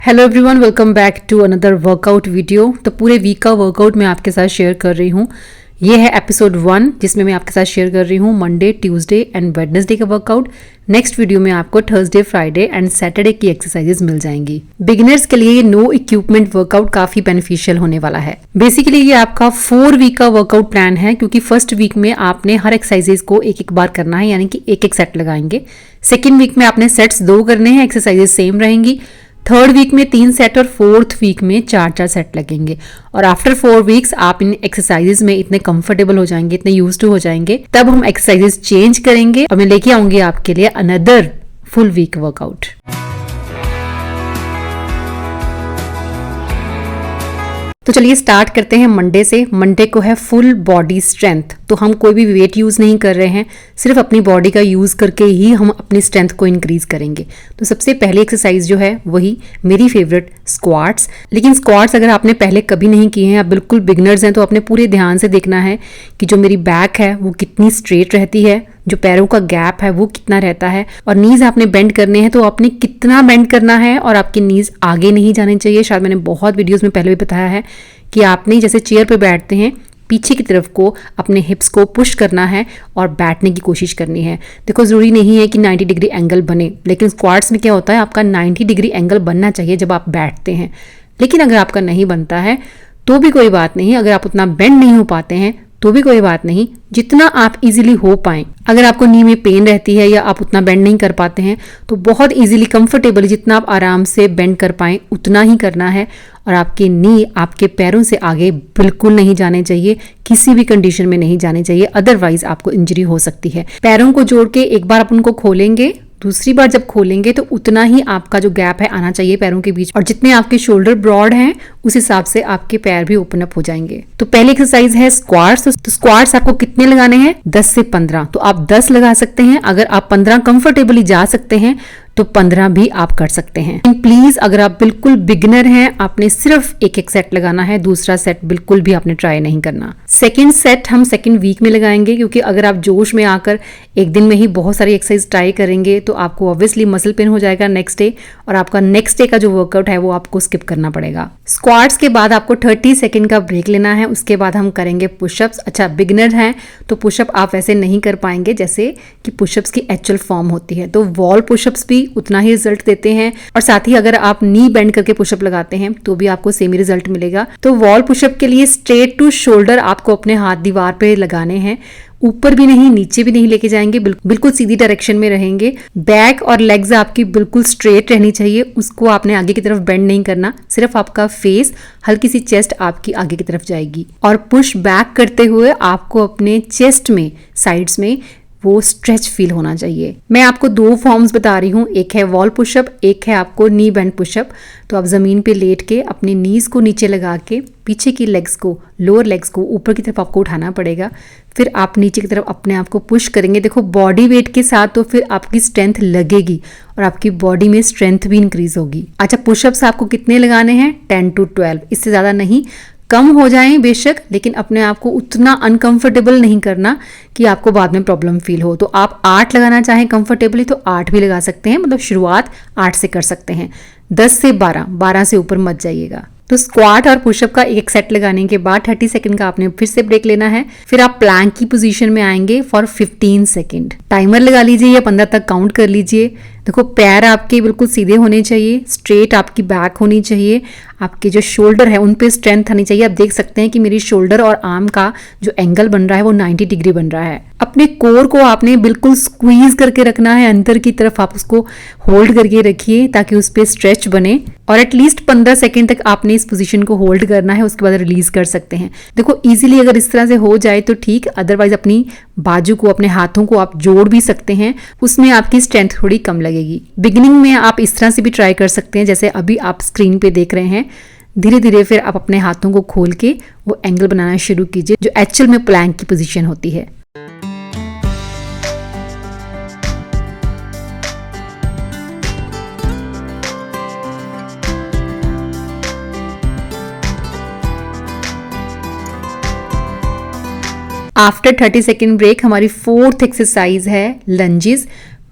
Hello everyone, welcome back to another workout video. तो पूरे week का वर्कआउट मैं आपके साथ शेयर कर रही हूँ। ये है एपिसोड 1 जिसमें मैं आपके साथ शेयर कर रही हूँ मंडे, ट्यूसडे एंड वेडनेसडे का वर्कआउट। नेक्स्ट वीडियो में आपको थर्सडे, फ्राइडे एंड सैटरडे की एक्सरसाइजेस मिल जाएंगी। बिगिनर्स के लिए ये नो इक्विपमेंट वर्कआउट काफी बेनिफिशियल होने वाला है। बेसिकली ये आपका 4 वीक का वर्कआउट प्लान है, क्योंकि फर्स्ट वीक में आपने हर एक्सरसाइजेस को एक एक बार करना है, यानी कि एक एक सेट लगाएंगे। सेकेंड वीक में आपने सेट्स 2 करने हैं, एक्सरसाइजेस सेम रहेंगी। थर्ड वीक में 3 सेट और फोर्थ वीक में 4 सेट लगेंगे। और आफ्टर 4 वीक्स आप इन एक्सरसाइजेस में इतने कंफर्टेबल हो जाएंगे, इतने यूज टू हो जाएंगे, तब हम एक्सरसाइजेस चेंज करेंगे और मैं लेके आऊंगी आपके लिए अनदर फुल वीक वर्कआउट। तो चलिए स्टार्ट करते हैं मंडे से। मंडे को है फुल बॉडी स्ट्रेंथ। तो हम कोई भी वेट यूज नहीं कर रहे हैं, सिर्फ अपनी बॉडी का यूज करके ही हम अपनी स्ट्रेंथ को इंक्रीज करेंगे। तो सबसे पहली एक्सरसाइज जो है वही मेरी फेवरेट स्क्वाट्स। लेकिन स्क्वाट्स अगर आपने पहले कभी नहीं किए हैं, आप बिल्कुल बिगनर्स हैं, तो अपने पूरे ध्यान से देखना है कि जो मेरी बैक है वो कितनी स्ट्रेट रहती है, जो पैरों का गैप है वो कितना रहता है, और नीज आपने बेंड करने हैं तो आपने कितना बेंड करना है। और आपकी नीज आगे नहीं जाने चाहिए। शायद मैंने बहुत वीडियोस में पहले भी बताया है कि आपने जैसे चेयर पे बैठते हैं, पीछे की तरफ को अपने हिप्स को पुश करना है और बैठने की कोशिश करनी है। देखो, ज़रूरी नहीं है कि 90 डिग्री एंगल बने, लेकिन स्क्वाट्स में क्या होता है, आपका 90 डिग्री एंगल बनना चाहिए जब आप बैठते हैं। लेकिन अगर आपका नहीं बनता है तो भी कोई बात नहीं, अगर आप उतना बेंड नहीं हो पाते हैं तो भी कोई बात नहीं, जितना आप इजीली हो पाएं। अगर आपको नी में पेन रहती है या आप उतना बेंड नहीं कर पाते हैं तो बहुत इजीली कंफर्टेबली जितना आप आराम से बेंड कर पाएं उतना ही करना है। और आपकी नी आपके पैरों से आगे बिल्कुल नहीं जाने चाहिए, किसी भी कंडीशन में नहीं जाने चाहिए, अदरवाइज आपको इंजरी हो सकती है। पैरों को जोड़ के एक बार आप उनको खोलेंगे, दूसरी बार जब खोलेंगे तो उतना ही आपका जो गैप है आना चाहिए पैरों के बीच, और जितने आपके शोल्डर ब्रॉड हैं उस हिसाब से आपके पैर भी ओपन अप हो जाएंगे। तो पहली एक्सरसाइज है स्क्वाट्स। तो स्क्वाट्स आपको कितने लगाने हैं? 10 से 15। तो आप 10 लगा सकते हैं। अगर आप 15 कंफर्टेबली जा सकते हैं तो 15 भी आप कर सकते हैं। प्लीज, अगर आप बिल्कुल बिगिनर हैं, आपने सिर्फ एक सेट लगाना है, दूसरा सेट बिल्कुल भी आपने ट्राई नहीं करना। सेकेंड सेट हम सेकेंड वीक में लगाएंगे, क्योंकि अगर आप जोश में आकर एक दिन में ही बहुत सारी एक्सरसाइज ट्राई करेंगे तो आपको ऑब्वियसली मसल पेन हो जाएगा नेक्स्ट डे, और आपका नेक्स्ट डे का जो वर्कआउट है वो आपको स्किप करना पड़ेगा। स्क्वाट्स के बाद आपको 30 सेकेंड का ब्रेक लेना है। उसके बाद हम करेंगे पुशअप्स। अच्छा, बिगिनर हैं तो पुशअप आप वैसे नहीं कर पाएंगे जैसे कि पुशअप्स की एक्चुअल फॉर्म होती है। तो वॉल पुशअप्स भी उतना ही रिजल्ट देते हैं, और साथ ही अगर आप नी बेंड करके पुशअप लगाते हैं तो भी आपको सेम ही रिजल्ट मिलेगा। तो वॉल पुशअप के लिए स्ट्रेट टू शोल्डर आपको अपने हाथ दीवार पे लगाने हैं, ऊपर भी नहीं नीचे भी नहीं लेके जाएंगे, बिल्कुल सीधी डायरेक्शन में रहेंगे। बैक और लेग्स आपकी बिल्कुल स्ट्रेट रहनी चाहिए, उसको आपने आगे की तरफ बेंड नहीं करना, सिर्फ आपका फेस, हल्की सी चेस्ट आपकी आगे की तरफ जाएगी। और पुश बैक करते हुए आपको अपने चेस्ट में, साइड्स में वो स्ट्रेच फील होना चाहिए। मैं आपको 2 फॉर्म्स बता रही हूँ, एक है वॉल पुशअप, एक है आपको नी बेंड पुशअप। तो आप जमीन पे लेट के अपने नीज को नीचे लगा के पीछे की लेग्स को, लोअर लेग्स को ऊपर की तरफ आपको उठाना पड़ेगा। फिर आप नीचे की तरफ अपने आप को पुश करेंगे। देखो, बॉडी वेट के साथ तो फिर आपकी स्ट्रेंथ लगेगी और आपकी बॉडी में स्ट्रेंथ भी इंक्रीज होगी। अच्छा, पुशअप्स आपको कितने लगाने हैं? 10 to 12, इससे ज्यादा नहीं। कम हो जाएं बेशक, लेकिन अपने आप को उतना अनकंफर्टेबल नहीं करना कि आपको बाद में प्रॉब्लम फील हो। तो आप 8 लगाना चाहें कंफर्टेबली तो 8 भी लगा सकते हैं, मतलब शुरुआत 8 से कर सकते हैं। 10 से 12 से ऊपर मत जाइएगा। तो स्क्वाट और पुशअप का एक सेट लगाने के बाद 30 सेकंड का आपने फिर से ब्रेक लेना है। फिर आप प्लैंक की पोजीशन में आएंगे फॉर 15 सेकंड। टाइमर लगा लीजिए या 15 तक काउंट कर लीजिए। देखो, पैर आपके बिल्कुल सीधे होने चाहिए, स्ट्रेट आपकी बैक होनी चाहिए, आपके जो शोल्डर है उन पे स्ट्रेंथ आनी चाहिए। आप देख सकते हैं कि मेरी शोल्डर और आर्म का जो एंगल बन रहा है वो 90 डिग्री बन रहा है। अपने कोर को आपने बिल्कुल स्क्वीज करके रखना है, अंदर की तरफ आप उसको होल्ड करके रखिए ताकि उस पे स्ट्रेच बने, और एटलीस्ट 15 सेकंड तक आपने इस पोजीशन को होल्ड करना है, उसके बाद रिलीज कर सकते हैं। देखो, इजीली अगर इस तरह से हो जाए तो ठीक, अदरवाइज अपनी बाजू को, अपने हाथों को आप जोड़ भी सकते हैं, उसमें आपकी स्ट्रेंथ थोड़ी कम लगेगी। बिगिनिंग में आप इस तरह से भी ट्राई कर सकते हैं जैसे अभी आप स्क्रीन पे देख रहे हैं। धीरे धीरे फिर आप अपने हाथों को खोल के वो एंगल बनाना शुरू कीजिए जो एक्चुअल में प्लैंक की पोजीशन होती है। आफ्टर 30 सेकेंड ब्रेक हमारी 4th एक्सरसाइज है लंजेस।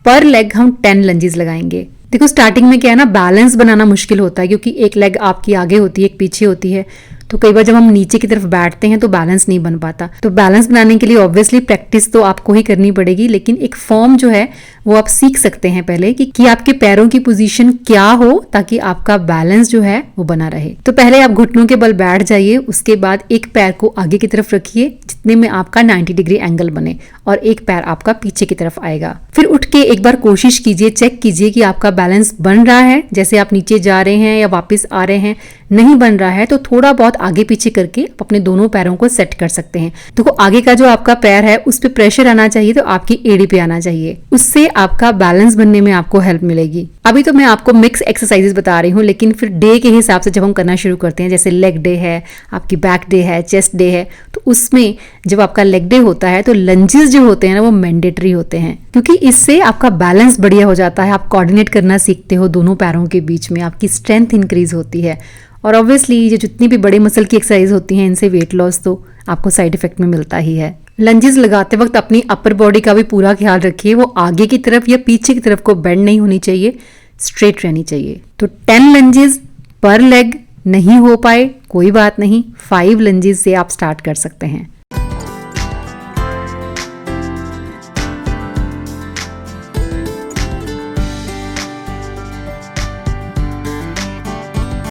पर लेग हम 10 लंजेस लगाएंगे। देखो स्टार्टिंग में क्या है ना, बैलेंस बनाना मुश्किल होता है क्योंकि एक लेग आपकी आगे होती है, एक पीछे होती है। तो कई बार जब हम नीचे की तरफ बैठते हैं तो बैलेंस नहीं बन पाता। तो बैलेंस बनाने के लिए ऑब्वियसली प्रैक्टिस तो आपको ही करनी पड़ेगी, लेकिन एक फॉर्म जो है वो आप सीख सकते हैं पहले कि आपके पैरों की पोजीशन क्या हो ताकि आपका बैलेंस जो है वो बना रहे। तो पहले आप घुटनों के बल बैठ जाइए, उसके बाद एक पैर को आगे की तरफ रखिए जितने में आपका 90 डिग्री एंगल बने, और एक पैर आपका पीछे की तरफ आएगा। फिर उठ के एक बार कोशिश कीजिए, चेक कीजिए कि आपका बैलेंस बन रहा है। जैसे आप नीचे जा रहे हैं या वापस आ रहे हैं, नहीं बन रहा है तो थोड़ा बहुत आगे पीछे करके आप अपने दोनों पैरों को सेट कर सकते हैं। देखो आगे का जो आपका पैर है उस पे प्रेशर आना चाहिए, तो आपकी एड़ी पे आना चाहिए, उससे आपका बैलेंस बनने में आपको हेल्प मिलेगी। अभी तो मैं आपको मिक्स एक्सरसाइजेस बता रही हूँ, लेकिन फिर डे के हिसाब से जब हम करना शुरू करते हैं, जैसे लेग डे है, आपकी बैक डे है, चेस्ट डे है, तो उसमें जब आपका लेग डे होता है तो लंजेस जो होते हैं ना वो मैंडेटरी होते हैं, क्योंकि इससे आपका बैलेंस बढ़िया हो जाता है। आप कोऑर्डिनेट करना सीखते हो दोनों पैरों के बीच में, आपकी स्ट्रेंथ इंक्रीज होती है। और ऑब्वियसली ये जितनी भी बड़े मसल की एक्सरसाइज होती हैं इनसे वेट लॉस तो आपको साइड इफेक्ट में मिलता ही है। लंजेस लगाते वक्त अपनी अपर बॉडी का भी पूरा ख्याल रखिए, वो आगे की तरफ या पीछे की तरफ को बेंड नहीं होनी चाहिए, स्ट्रेट रहनी चाहिए। तो 10 लंजेस पर लेग नहीं हो पाए कोई बात नहीं, 5 लंजेस से आप स्टार्ट कर सकते हैं।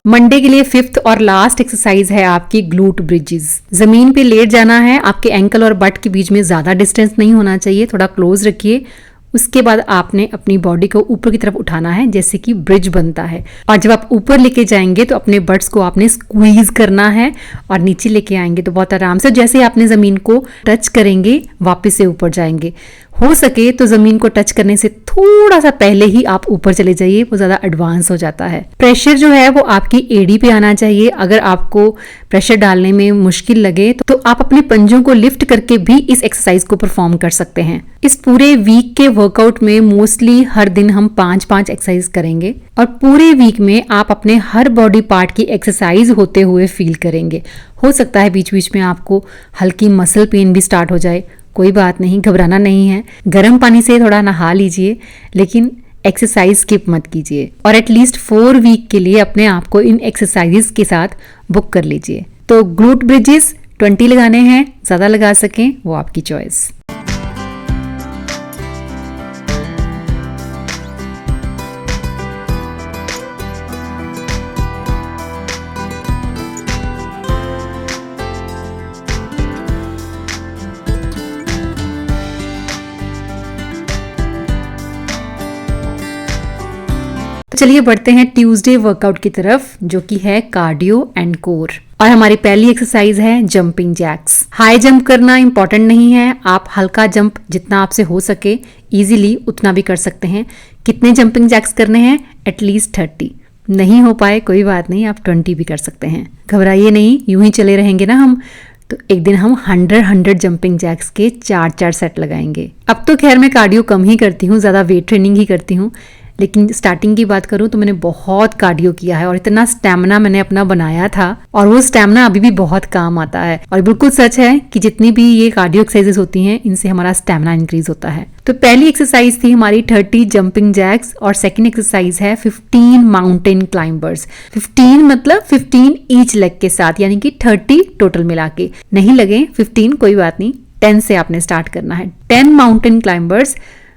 मंडे के लिए 5th और लास्ट एक्सरसाइज है आपकी ग्लूट ब्रिजेस। जमीन पे लेट जाना है, आपके एंकल और बट के बीच में ज्यादा डिस्टेंस नहीं होना चाहिए, थोड़ा क्लोज रखिए। उसके बाद आपने अपनी बॉडी को ऊपर की तरफ उठाना है जैसे कि ब्रिज बनता है, और जब आप ऊपर लेके जाएंगे तो अपने बट्स को आपने स्क्वीज करना है, और नीचे लेके आएंगे तो बहुत आराम से जैसे आपने जमीन को टच करेंगे वापस से ऊपर जाएंगे। हो सके तो जमीन को टच करने से थोड़ा सा पहले ही आप ऊपर चले जाइए, वो ज्यादा एडवांस हो जाता है। प्रेशर जो है वो आपकी एड़ी पे आना चाहिए। अगर आपको प्रेशर डालने में मुश्किल लगे तो आप अपने पंजों को लिफ्ट करके भी इस एक्सरसाइज को परफॉर्म कर सकते हैं। इस पूरे वीक के वर्कआउट में मोस्टली हर दिन हम 5-5 एक्सरसाइज करेंगे, और पूरे वीक में आप अपने हर बॉडी पार्ट की एक्सरसाइज होते हुए फील करेंगे। हो सकता है बीच बीच में आपको हल्की मसल पेन भी स्टार्ट हो जाए, कोई बात नहीं, घबराना नहीं है। गर्म पानी से थोड़ा नहा लीजिए, लेकिन एक्सरसाइज स्किप मत कीजिए, और एटलीस्ट 4 वीक के लिए अपने आप को इन एक्सरसाइजेस के साथ बुक कर लीजिए। तो ग्लूट ब्रिजेस 20 लगाने हैं, ज़्यादा लगा सकें वो आपकी चॉइस। चलिए बढ़ते हैं ट्यूसडे वर्कआउट की तरफ, जो कि है कार्डियो एंड कोर। और हमारी पहली एक्सरसाइज है जंपिंग जैक्स। हाई जंप करना इंपॉर्टेंट नहीं है, आप हल्का जंप जितना आपसे हो सके इजीली उतना भी कर सकते हैं। कितने जंपिंग जैक्स करने हैं? एटलीस्ट 30। नहीं हो पाए कोई बात नहीं, आप 20 भी कर सकते हैं। घबराइए नहीं, यूं ही चले रहेंगे ना हम, तो एक दिन हम 100 जंपिंग जैक्स के 4-4 सेट लगाएंगे। अब तो खैर मैं कार्डियो कम ही करती हूँ, ज़्यादा वेट ट्रेनिंग ही करती हूँ, लेकिन स्टार्टिंग की बात करूं तो मैंने बहुत कार्डियो किया है और इतना स्टैमिना मैंने अपना बनाया था, और वो स्टैमिना अभी भी बहुत काम आता है। और बिल्कुल सच है कि जितनी भी ये कार्डियो एक्सरसाइजेस होती हैं इनसे हमारा स्टैमिना इंक्रीज होता है। तो पहली एक्सरसाइज थी हमारी 30 जंपिंग जैक्स, और सेकंड एक्सरसाइज है 15 माउंटेन क्लाइंबर्स। 15 मतलब 15 ईच लेग के साथ, यानी कि 30 टोटल मिला के। नहीं लगे 15 कोई बात नहीं, 10 से आपने स्टार्ट करना है। 10 mountain climbers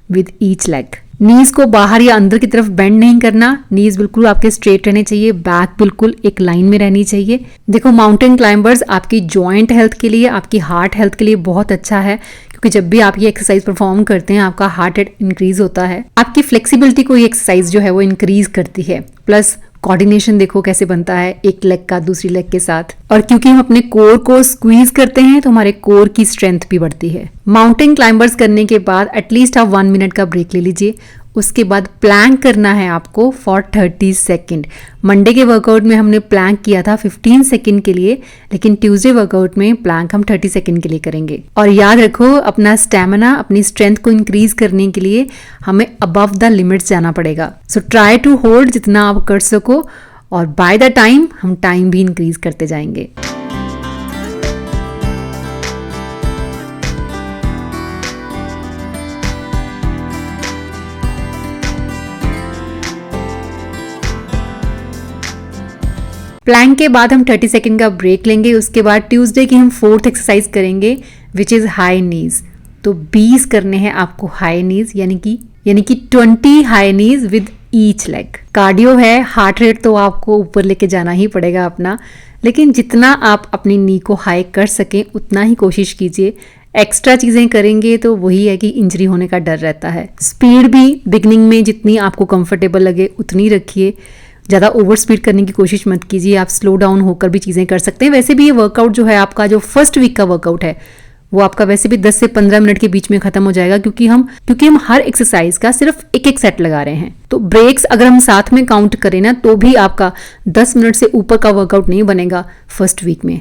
with each leg. Knees को बाहर या अंदर की तरफ बेंड नहीं करना, नीज बिल्कुल आपके स्ट्रेट रहने चाहिए, बैक बिल्कुल एक लाइन में रहनी चाहिए। देखो माउंटेन क्लाइंबर्स आपकी जॉइंट हेल्थ के लिए, आपकी हार्ट हेल्थ के लिए बहुत अच्छा है, क्योंकि जब भी आप ये एक्सरसाइज परफॉर्म करते हैं आपका हार्ट रेट इंक्रीज होता है, आपकी फ्लेक्सिबिलिटी को ये एक्सरसाइज जो है वो इंक्रीज करती है। प्लस कोऑर्डिनेशन देखो कैसे बनता है एक लेग का दूसरी लेग के साथ, और क्योंकि हम अपने कोर को स्क्वीज करते हैं तो हमारे कोर की स्ट्रेंथ भी बढ़ती है। माउंटेन क्लाइंबर्स करने के बाद एटलीस्ट आप 1 मिनट का ब्रेक ले लीजिए। उसके बाद प्लैंक करना है आपको फॉर 30 सेकेंड। मंडे के वर्कआउट में हमने प्लैंक किया था 15 सेकेंड के लिए, लेकिन ट्यूसडे वर्कआउट में प्लैंक हम 30 सेकेंड के लिए करेंगे। और याद रखो अपना स्टैमिना, अपनी स्ट्रेंथ को इंक्रीज करने के लिए हमें अबव द लिमिट्स जाना पड़ेगा। सो ट्राई टू होल्ड जितना आप कर सको, और बाय द टाइम हम टाइम भी इंक्रीज करते जाएंगे। प्लैंक के बाद हम 30 सेकेंड का ब्रेक लेंगे। उसके बाद ट्यूसडे की हम 4th एक्सरसाइज करेंगे विच इज हाई नीज। तो 20 करने हैं आपको हाई नीज, यानी कि 20 high knees with each leg. Cardio है, हार्ट रेट तो आपको ऊपर लेके जाना ही पड़ेगा अपना, लेकिन जितना आप अपनी नी को हाई कर सकें उतना ही कोशिश कीजिए। एक्स्ट्रा चीज़ें करेंगे तो वही है कि इंजरी होने का डर रहता है। स्पीड भी बिगनिंग में जितनी आपको कंफर्टेबल लगे उतनी रखिए, ज़्यादा ओवर स्पीड करने की कोशिश मत कीजिए। आप स्लो डाउन होकर भी चीज़ें कर सकते हैं। वैसे भी ये वर्कआउट जो है आपका, जो फर्स्ट वीक का वर्कआउट है, वो आपका वैसे भी 10 से 15 मिनट के बीच में खत्म हो जाएगा, क्योंकि हम हर एक्सरसाइज का सिर्फ एक सेट लगा रहे हैं। तो ब्रेक्स अगर हम साथ में काउंट करें ना, तो भी आपका 10 मिनट से ऊपर का वर्कआउट नहीं बनेगा फर्स्ट वीक में।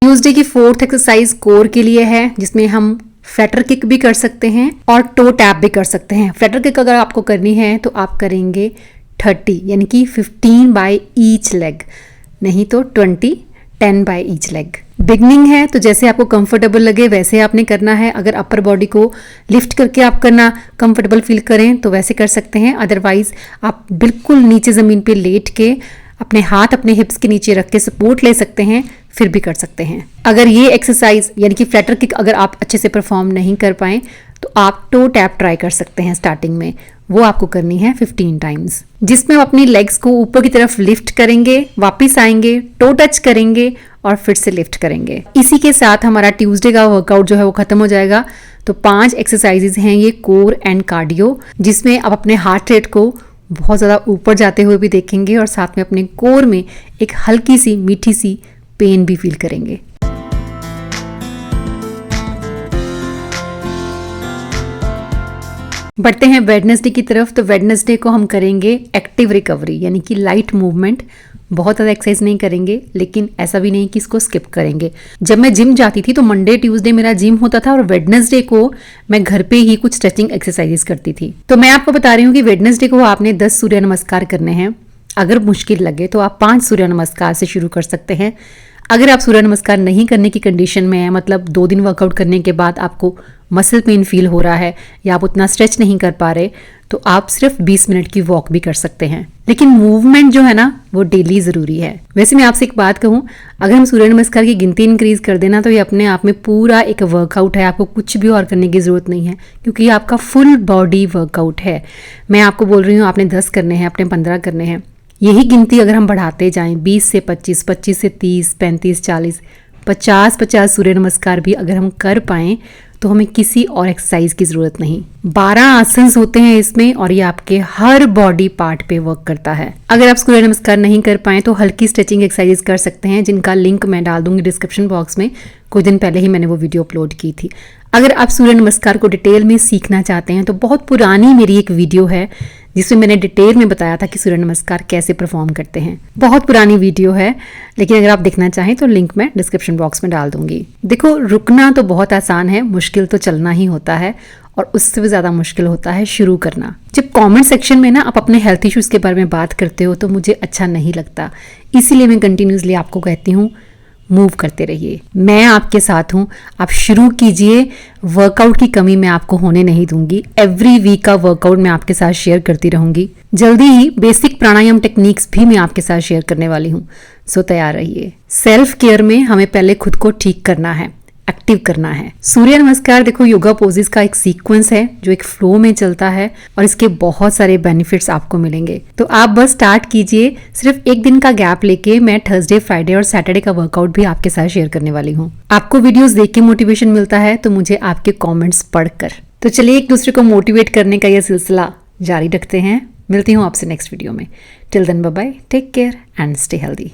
ट्यूसडे की 4th एक्सरसाइज कोर के लिए है, जिसमें हम फ्लैटर किक भी कर सकते हैं और टो टैप भी कर सकते हैं। फ्लैटर किक अगर आपको करनी है तो आप करेंगे 30, यानी कि 15 बाय ईच लेग, नहीं तो 10 बाय ईच लेग। बिगनिंग है तो जैसे आपको कंफर्टेबल लगे वैसे आपने करना है। अगर अपर बॉडी को लिफ्ट करके आप करना कंफर्टेबल फील करें तो वैसे कर सकते हैं, अदरवाइज आप बिल्कुल नीचे ज़मीन पे लेट के अपने हाथ अपने हिप्स के नीचे रख के सपोर्ट ले सकते हैं, फिर भी कर सकते हैं। अगर ये एक्सरसाइज यानी कि फ्लैटर किक अगर आप अच्छे से परफॉर्म नहीं कर पाएँ तो आप टो टैप ट्राई कर सकते हैं स्टार्टिंग में। वो आपको करनी है 15 टाइम्स, जिसमें हम अपनी लेग्स को ऊपर की तरफ लिफ्ट करेंगे, वापस आएंगे, टो टच करेंगे और फिर से लिफ्ट करेंगे। इसी के साथ हमारा ट्यूसडे का वर्कआउट जो है वो खत्म हो जाएगा। तो 5 एक्सरसाइजेज हैं ये कोर एंड कार्डियो, जिसमें आप अपने हार्ट रेट को बहुत ज़्यादा ऊपर जाते हुए भी देखेंगे और साथ में अपने कोर में एक हल्की सी मीठी सी पेन भी फील करेंगे। बढ़ते हैं वेडनेसडे की तरफ। तो वेडनेसडे को हम करेंगे एक्टिव रिकवरी, यानी कि लाइट मूवमेंट। बहुत ज़्यादा एक्सरसाइज नहीं करेंगे, लेकिन ऐसा भी नहीं कि इसको स्किप करेंगे। जब मैं जिम जाती थी तो मंडे ट्यूसडे मेरा जिम होता था और वेडनेसडे को मैं घर पे ही कुछ स्ट्रेचिंग एक्सरसाइजेस करती थी। तो मैं आपको बता रही हूँ कि वेडनेसडे को आपने 10 सूर्य नमस्कार करने हैं। अगर मुश्किल लगे तो आप 5 सूर्य नमस्कार से शुरू कर सकते हैं। अगर आप सूर्य नमस्कार नहीं करने की कंडीशन में है, मतलब 2 दिन वर्कआउट करने के बाद आपको मसल पेन फील हो रहा है या आप उतना स्ट्रेच नहीं कर पा रहे, तो आप सिर्फ 20 मिनट की वॉक भी कर सकते हैं। लेकिन मूवमेंट जो है ना वो डेली ज़रूरी है। वैसे मैं आपसे एक बात कहूँ, अगर हम सूर्य नमस्कार की गिनती इंक्रीज कर देना तो ये अपने आप में पूरा एक वर्कआउट है। आपको कुछ भी और करने की ज़रूरत नहीं है, क्योंकि ये आपका फुल बॉडी वर्कआउट है। मैं आपको बोल रही हूँ आपने 10 करने हैं, आपने 15 करने हैं। यही गिनती अगर हम बढ़ाते जाएं 20 से 25, 25 से 30, 35, 40, 50 सूर्य नमस्कार भी अगर हम कर पाएं तो हमें किसी और एक्सरसाइज की ज़रूरत नहीं। 12 आसन्स होते हैं इसमें और ये आपके हर बॉडी पार्ट पे वर्क करता है। अगर आप सूर्य नमस्कार नहीं कर पाएं तो हल्की स्ट्रेचिंग एक्सरसाइज कर सकते हैं, जिनका लिंक मैं डाल दूंगी डिस्क्रिप्शन बॉक्स में। कुछ दिन पहले ही मैंने वो वीडियो अपलोड की थी। अगर आप सूर्य नमस्कार को डिटेल में सीखना चाहते हैं तो बहुत पुरानी मेरी एक वीडियो है जिसमें मैंने डिटेल में बताया था कि सूर्य नमस्कार कैसे परफॉर्म करते हैं। बहुत पुरानी वीडियो है, लेकिन अगर आप देखना चाहें तो लिंक मैं डिस्क्रिप्शन बॉक्स में डाल दूंगी। देखो, रुकना तो बहुत आसान है, मुश्किल तो चलना ही होता है और उससे भी ज़्यादा मुश्किल होता है शुरू करना। जब कमेंट सेक्शन में ना आप अपने हेल्थ इश्यूज़ के बारे में बात करते हो तो मुझे अच्छा नहीं लगता, इसीलिए मैं कंटिन्यूसली आपको कहती हूँ मूव करते रहिए। मैं आपके साथ हूँ, आप शुरू कीजिए। वर्कआउट की कमी मैं आपको होने नहीं दूंगी। एवरी वीक का वर्कआउट मैं आपके साथ शेयर करती रहूंगी। जल्दी ही बेसिक प्राणायाम टेक्निक्स भी मैं आपके साथ शेयर करने वाली हूँ, सो तैयार रहिए। सेल्फ केयर में हमें पहले खुद को ठीक करना है, एक्टिव करना है। सूर्य नमस्कार देखो योगा पोजेस का एक सीक्वेंस है जो एक फ्लो में चलता है और इसके बहुत सारे बेनिफिट्स आपको मिलेंगे। तो आप बस स्टार्ट कीजिए। सिर्फ एक दिन का गैप लेके मैं थर्सडे, फ्राइडे और सैटरडे का वर्कआउट भी आपके साथ शेयर करने वाली हूँ। आपको वीडियोस देख के मोटिवेशन मिलता है तो मुझे आपके कॉमेंट्स पढ़कर। तो चलिए एक दूसरे को मोटिवेट करने का यह सिलसिला जारी रखते हैं। मिलती हूँ आपसे नेक्स्ट वीडियो में। Till then bye bye, take care and stay healthy.